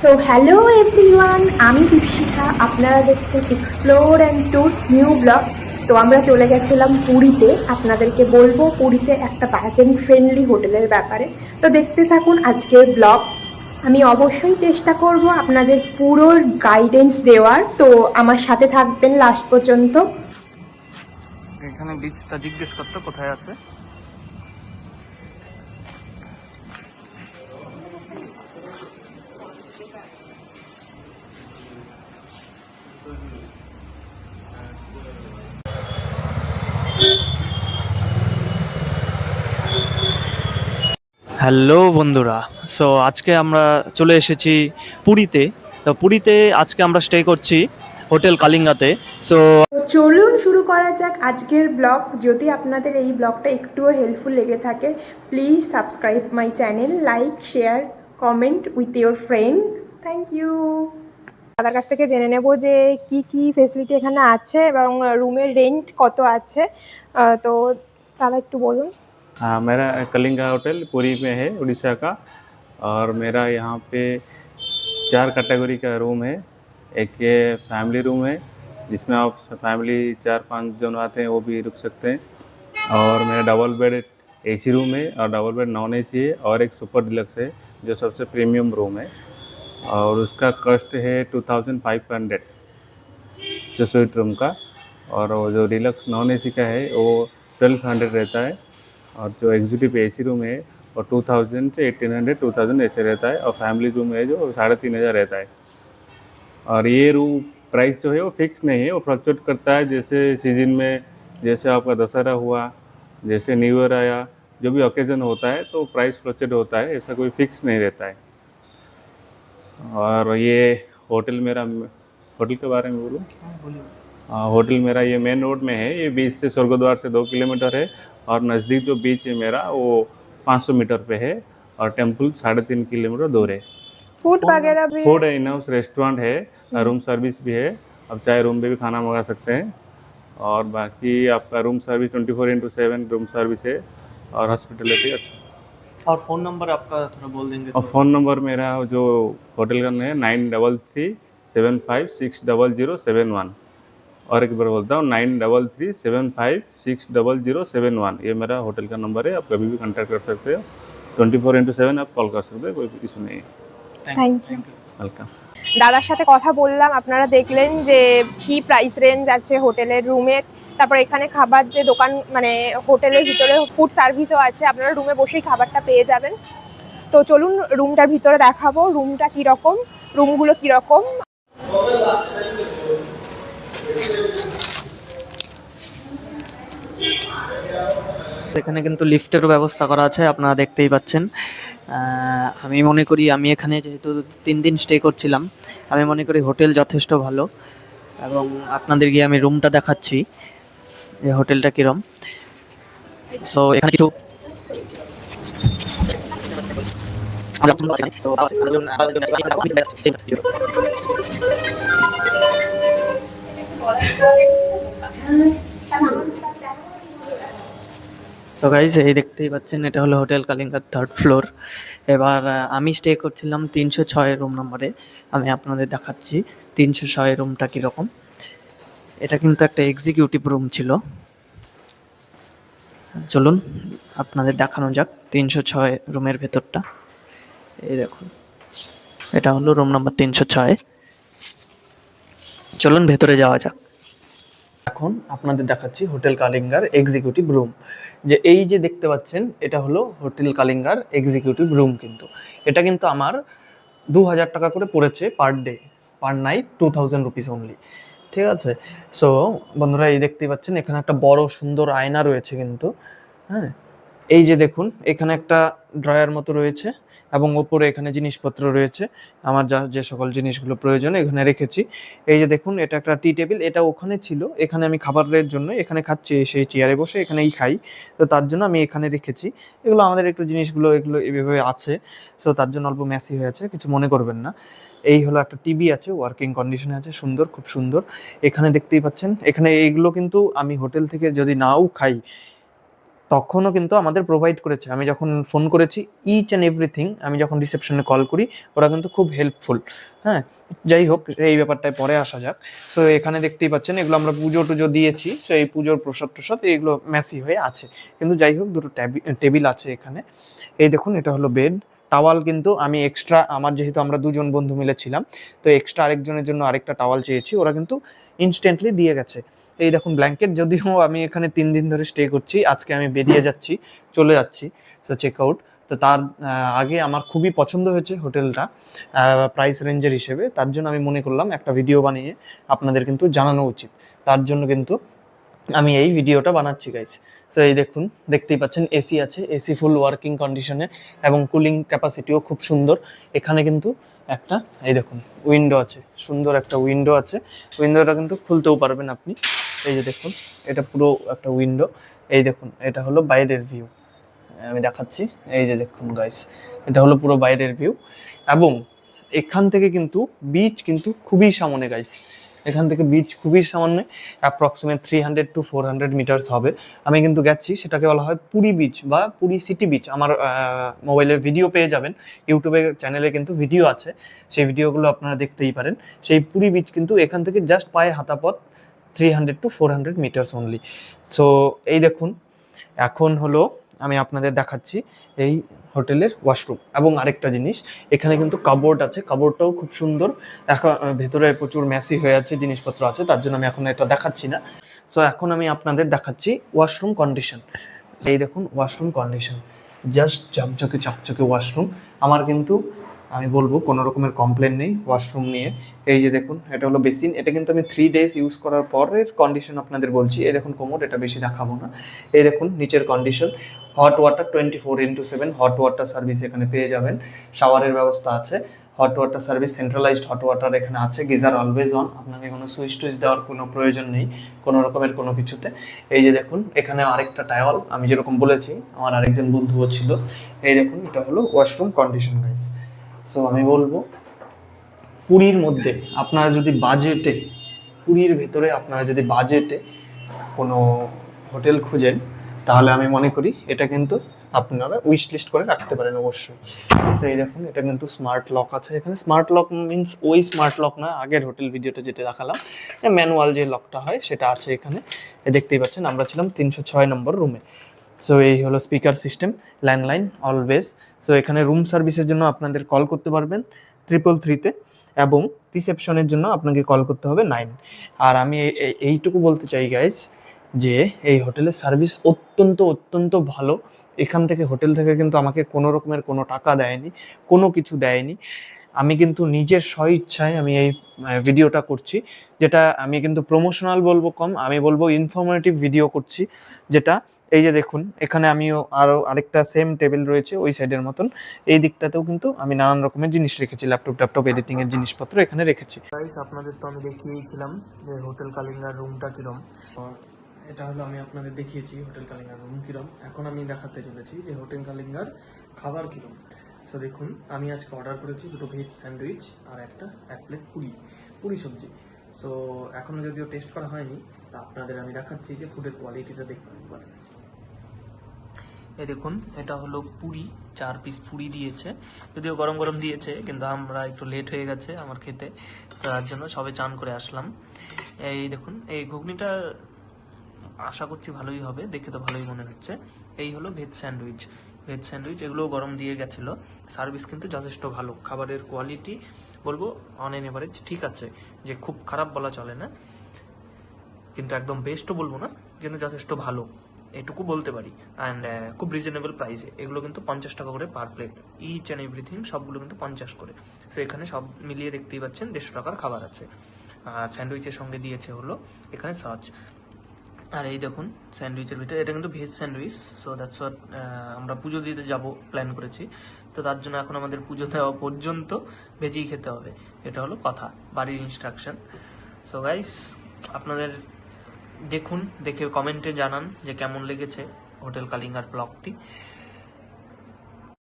So hello everyone, আমি দীপশিখা। আপনারা দেখছেন explore and tour new blog. তো আমরা চলে গেছিলাম পুরীতে। আপনাদেরকে বলবো পুরীতে একটা বাজেট ফ্রেন্ডলি হোটেলের ব্যাপারে। তো দেখতে থাকুন আজকের ব্লগ। আমি অবশ্যই চেষ্টা করব আপনাদের পুরো গাইডেন্স দেওয়ার। তো আমার সাথে থাকবেন লাস্ট পর্যন্ত। এখানে বীজটা জিজ্ঞেস করতে কোথায় আছে। হ্যালো বন্ধুরা, সো আজকে আমরা চলে এসেছি পুরীতে। তো পুরীতে আজকে আমরা স্টে করছি হোটেল কালিঙ্গাতে। সো তো চলুন শুরু করা যাক আজকের ব্লগ। যদি আপনাদের এই ব্লগটা একটুও হেল্পফুল লেগে থাকে, please subscribe my channel, like, share, comment with your friends. Thank you. দাদার কাছ থেকে জেনে নেব যে কি কি ফেসিলিটি এখানে আছে এবং রুমের রেন্ট কত আছে। তো দাদা একটু বলুন। हाँ, मेरा कलिंगा होटल पुरी में है, उड़ीसा का। और मेरा यहाँ पे 4 कैटेगरी का रूम है। एक ये फैमिली रूम है जिसमें आप फैमिली 4-5 जन आते हैं वो भी रुक सकते हैं। और मेरा डबल बेड एसी रूम है और डबल बेड नॉन एसी है। और एक सुपर डिलक्स है जो सबसे प्रीमियम रूम है और उसका कॉस्ट है 2500 जो स्वीट रूम का। और वो जो डिलक्स नॉन एसी का है वो 1200 रहता है। और जो एग्जीक्यूटिव एसी रूम है वो 2000 से 1800 2000 ऐसे रहता है। और फैमिली रूम है जो 3500 रहता है। और ये रूम प्राइस जो है वो फिक्स नहीं है, वो फ्लक्चुएट करता है जैसे सीजन में, जैसे आपका दशहरा हुआ, जैसे न्यू ईयर आया, जो भी ओकेजन होता है तो प्राइस फ्लक्चुएट होता है, ऐसा कोई फिक्स नहीं रहता है। और ये होटल मेरा, होटल के बारे में बोलूँ? होटल मेरा ये मेन रोड में है। ये बीच से स्वर्गद्वार से 2 किलोमीटर है। और नज़दीक जो बीच है मेरा वो 500 मीटर पे है। और टेम्पल 3.5 किलोमीटर दूर है। फूड वगैरह भी फूड है, इन हाउस रेस्टोरेंट है, रूम सर्विस भी है। अब चाहे रूम पे भी खाना मंगा सकते हैं। और बाकी आपका रूम सर्विस 24/7 रूम सर्विस है। और हॉस्पिटलिटी अच्छा। और फ़ोन नंबर आपका थोड़ा बोल देंगे और फ़ोन नंबर मेरा जो होटल का है 9337560071। और एक बार बोलता हूँ 9337560071। ये मेरा होटल का नंबर है, आप कभी भी कांटेक्ट कर सकते हो। 24/7 आप कॉल कर सकते हो, कोई इशू नहीं है। Thank you. वेलकम। দাদার সাথে কথা বললাম, আপনারা দেখলেন যে কি প্রাইস রেঞ্জ আছে হোটেলের রুমের। তারপর এখানে খাবার যে দোকান মানে হোটেলের ভিতরে ফুড সার্ভিসও আছে, আপনারা রুমে বসেই খাবারটা পেয়ে যাবেন। তো চলুন রুমটার ভিতরে দেখাবো রুমটা কীরকম, রুমগুলো কীরকম। এখানে কিন্তু লিফটেরও ব্যবস্থা করা আছে, আপনারা দেখতেই পাচ্ছেন। আমি মনে করি, আমি এখানে যেহেতু 3 দিন স্টে করছিলাম, আমি মনে করি হোটেল যথেষ্ট ভালো। এবং আপনাদের গিয়ে আমি রুমটা দেখাচ্ছি যে হোটেলটা কীরকম। সো এখানে কিছু সো গাইজ, এই দেখতেই পাচ্ছেন এটা হলো হোটেল কালিঙ্গার 3rd ফ্লোর। এবার আমি স্টে করছিলাম 306 রুম নম্বরে। আমি আপনাদের দেখাচ্ছি 306 রুমটা কীরকম। এটা কিন্তু একটা এক্সিকিউটিভ রুম ছিল। চলুন আপনাদের দেখানো যাক 306 রুমের ভেতরটা। এই দেখুন, এটা হলো রুম নাম্বার 306। চলুন ভেতরে যাওয়া যাক। এখন আপনাদের দেখাচ্ছি হোটেল কালিঙ্গার এক্সিকিউটিভ রুম। যে এই যে দেখতে পাচ্ছেন এটা হলো হোটেল কালিঙ্গার এক্সিকিউটিভ রুম। কিন্তু এটা কিন্তু আমার 2000 টাকা করে পড়েছে per day, per night 2000 rupees only. ঠিক আছে। সো বন্ধুরা, এই দেখতেই পাচ্ছেন এখানে একটা বড় সুন্দর আয়না রয়েছে কিন্তু। হ্যাঁ, এই যে দেখুন এখানে একটা ড্রয়ার মতো রয়েছে এবং ওপরে এখানে জিনিসপত্র রয়েছে। আমার যে সকল জিনিসগুলো প্রয়োজন এখানে রেখেছি। এই যে দেখুন এটা একটা টি টেবিল, এটা ওখানে ছিল, এখানে আমি খাবারের জন্য এখানে খাচ্ছি, সেই চেয়ারে বসে এখানেই খাই। তো তার জন্য আমি এখানে রেখেছি। এগুলো আমাদের একটু জিনিসগুলো এগুলো এভাবে আছে। সো তার জন্য অল্প মেসি হয়ে আছে, কিছু মনে করবেন না। এই হলো একটা টিভি আছে, ওয়ার্কিং কন্ডিশনে আছে, সুন্দর, খুব সুন্দর। এখানে দেখতেই পাচ্ছেন, এখানে এইগুলো কিন্তু আমি হোটেল থেকে যদি নাও খাই, তখনও কিন্তু আমাদের প্রোভাইড করেছে। আমি যখন ফোন করেছি ইচ অ্যান্ড এভরিথিং, আমি যখন রিসেপশনে কল করি ওরা কিন্তু খুব হেল্পফুল। হ্যাঁ, যাই হোক, এই ব্যাপারটায় পরে আসা যাক। সো এখানে দেখতেই পাচ্ছেন এগুলো আমরা পুজো টুজো দিয়েছি, সো এই পুজোর প্রসাদ টসাদ এইগুলো ম্যাসি হয়ে আছে, কিন্তু যাই হোক দুটো টেবিল আছে এখানে। এই দেখুন এটা হলো বেড। টাওয়াল কিন্তু আমি এক্সট্রা, আমার যেহেতু আমরা দুজন বন্ধু মিলে ছিলাম, তো এক্সট্রা আরেকজনের জন্য আরেকটা টাওয়াল চেয়েছি, ওরা কিন্তু ইনস্ট্যান্টলি দিয়ে গেছে। এই দেখুন ব্ল্যাঙ্কেট, যদিও আমি এখানে 3 দিন ধরে স্টে করছি, আজকে আমি বেরিয়ে যাচ্ছি, চলে যাচ্ছি, সো চেক আউট। তো তার আগে আমার খুবই পছন্দ হয়েছে হোটেলটা প্রাইস রেঞ্জের হিসেবে, তার জন্য আমি মনে করলাম একটা ভিডিও বানিয়ে আপনাদের কিন্তু জানানো উচিত, তার জন্য কিন্তু আমি এই ভিডিওটা বানাচ্ছি গাইস। তো এই দেখুন, দেখতেই পাচ্ছেন এসি আছে, এসি ফুল ওয়ার্কিং কন্ডিশনে, এবং কুলিং ক্যাপাসিটিও খুব সুন্দর। এখানে কিন্তু একটা এই দেখুন উইন্ডো আছে, সুন্দর একটা উইন্ডো আছে, উইন্ডোটা কিন্তু খুলতেও পারবেন আপনি। এই যে দেখুন এটা পুরো একটা উইন্ডো। এই দেখুন এটা হলো বাইরের ভিউ, আমি দেখাচ্ছি। এই যে দেখুন গাইস, এটা হলো পুরো বাইরের ভিউ, এবং এখান থেকে কিন্তু বিচ কিন্তু খুবই সামনে গাইস, এখান থেকে বিচ খুবই সামনে, অ্যাপ্রক্সিমেট 300 to 400 মিটার্স হবে। আমি কিন্তু গেছি, সেটাকে বলা হয় পুরী বিচ বা পুরী সিটি বিচ। আমার মোবাইলে ভিডিও পেয়ে যাবেন, ইউটিউবে চ্যানেলে কিন্তু ভিডিও আছে, সেই ভিডিওগুলো আপনারা দেখতেই পারেন। সেই পুরী বিচ কিন্তু এখান থেকে জাস্ট পায়ে হাঁটা পথ, 300 to 400 মিটার্স অনলি। সো এই দেখুন, এখন হলো আমি আপনাদের দেখাচ্ছি এই হোটেলের ওয়াশরুম। এবং আরেকটা জিনিস, এখানে কিন্তু কাবোর্ড আছে, কাবোর্ডটাও খুব সুন্দর। এখন ভেতরে প্রচুর ম্যাসি হয়ে আছে, জিনিসপত্র আছে, তার জন্য আমি এখন এটা দেখাচ্ছি না। সো এখন আমি আপনাদের দেখাচ্ছি ওয়াশরুম কন্ডিশন। এই দেখুন ওয়াশরুম কন্ডিশন, জাস্ট ঝকঝকে চকচকে ওয়াশরুম। আমার কিন্তু আমি বলবো কোনো রকমের কমপ্লেন নেই ওয়াশরুম নিয়ে। এই যে দেখুন এটা হলো বেসিন, এটা কিন্তু আমি 3 days ইউজ করার পরের কন্ডিশন আপনাদের বলছি। এই দেখুন কোমোড, এটা বেশি দেখাবো না। এই দেখুন নিচের condition, hot water 24/7 hot water service এখানে পেয়ে যাবেন। শাওয়ারের ব্যবস্থা আছে, hot water service, centralised hot water এখানে আছে। গিজার অলওয়েজ অন, আপনাকে কোনো সুইচ টুইচ দেওয়ার কোনো প্রয়োজন নেই কোনো রকমের কোনো কিছুতে। এই যে দেখুন এখানে আরেকটা টাওয়াল, আমি যেরকম বলেছি আমার আরেকজন বন্ধুও ছিল। এই দেখুন এটা হলো ওয়াশরুম কন্ডিশন গাইস। সো আমি বলবো পুরীর মধ্যে আপনারা যদি বাজেটে, পুরীর ভেতরে আপনারা যদি বাজেটে কোনো হোটেল খুঁজেন, তাহলে আমি মনে করি এটা কিন্তু আপনারা উইশ লিস্ট করে রাখতে পারেন অবশ্যই। সো এই দেখুন এটা কিন্তু স্মার্ট লক আছে এখানে। স্মার্ট লক মিনস ওই স্মার্ট লক না, আগের হোটেল ভিডিওটা যেটা দেখালাম ম্যানুয়াল যে লকটা হয় সেটা আছে এখানে। দেখতেই পাচ্ছেন আমরা ছিলাম 306 নম্বর রুমে। সো এই হলো speaker system, landline always. So এখানে রুম সার্ভিসের জন্য আপনাদের কল করতে পারবেন 333-তে, এবং রিসেপশনের জন্য আপনাকে কল করতে হবে 9। আর আমি এইটুকু বলতে চাই গাইস, যে এই হোটেলের সার্ভিস অত্যন্ত অত্যন্ত ভালো। এখান থেকে হোটেল থেকে কিন্তু আমাকে কোনো রকমের কোনো টাকা দেয়নি, কোনো কিছু দেয়নি। আমি কিন্তু নিজের স্বইচ্ছায় আমি এই ভিডিওটা করছি, যেটা আমি কিন্তু প্রমোশনাল বলবো কম, আমি বলবো ইনফরমেটিভ ভিডিও করছি। যেটা এই যে দেখুন এখানে আমিও আরও আরেকটা সেম টেবিল রয়েছে ওই সাইডের মতন, এই দিকটাতেও কিন্তু আমি নানান রকমের জিনিস রেখেছি, ল্যাপটপ এডিটিংয়ের জিনিসপত্র এখানে রেখেছি। গাইস আপনাদের তো আমি দেখিয়েছিলাম যে হোটেল কালিঙ্গার রুমটা কিরম, এটা হলো আমি আপনাদের দেখিয়েছি হোটেল কালিঙ্গার রুম কিরম। এখন আমি দেখাতে চলেছি যে হোটেল কালিঙ্গার খাবার কিরম। সো দেখুন আমি আজকে অর্ডার করেছি দুটো ভেজ স্যান্ডউইচ আর এক প্লেট পুরি সবজি। সো এখনও যদিও টেস্ট করা হয়নি, তা আপনাদের আমি দেখাচ্ছি যে ফুডের কোয়ালিটিটা দেখুন একবার। এই দেখুন এটা হলো পুরি, 4 পিস পুরি দিয়েছে, যদিও গরম গরম দিয়েছে, কিন্তু আমরা একটু লেট হয়ে গেছে আমার খেতে, তার জন্য সবে চান করে আসলাম। এই দেখুন এই ঘুগনিটা আশা করছি ভালোই হবে, দেখে তো ভালোই মনে হচ্ছে। এই হলো ভেজ স্যান্ডউইচ, এগুলোও গরম দিয়ে গেছিলো। সার্ভিস কিন্তু যথেষ্ট ভালো, খাবারের কোয়ালিটি বলবো অন এন এভারেজ ঠিক আছে, যে খুব খারাপ বলা চলে না, কিন্তু একদম বেস্টও বলবো না, কিন্তু যথেষ্ট ভালো এটুকু বলতে পারি। অ্যান্ড খুব রিজনেবল প্রাইসে, এগুলো কিন্তু 50 টাকা করে per plate, each and everything সবগুলো কিন্তু 50 করে। সো এখানে সব মিলিয়ে দেখতেই পাচ্ছেন 150 টাকার খাবার আছে। আর স্যান্ডউইচের সঙ্গে দিয়েছে হলো এখানে সস। আর এই দেখুন স্যান্ডউইচের ভিতরে এটা কিন্তু veg sandwich. So that's what, আমরা পুজো দিতে যাব প্ল্যান করেছি, তো তার জন্য এখন আমাদের পুজো দেওয়া পর্যন্ত ভেজেই খেতে হবে, এটা হলো কথা, বাড়ির ইনস্ট্রাকশন। সো গাইস আপনাদের দেখুন, দেখে কমেন্টে জানান যে কেমন লেগেছে হোটেল কালিঙ্গার ব্লগটি।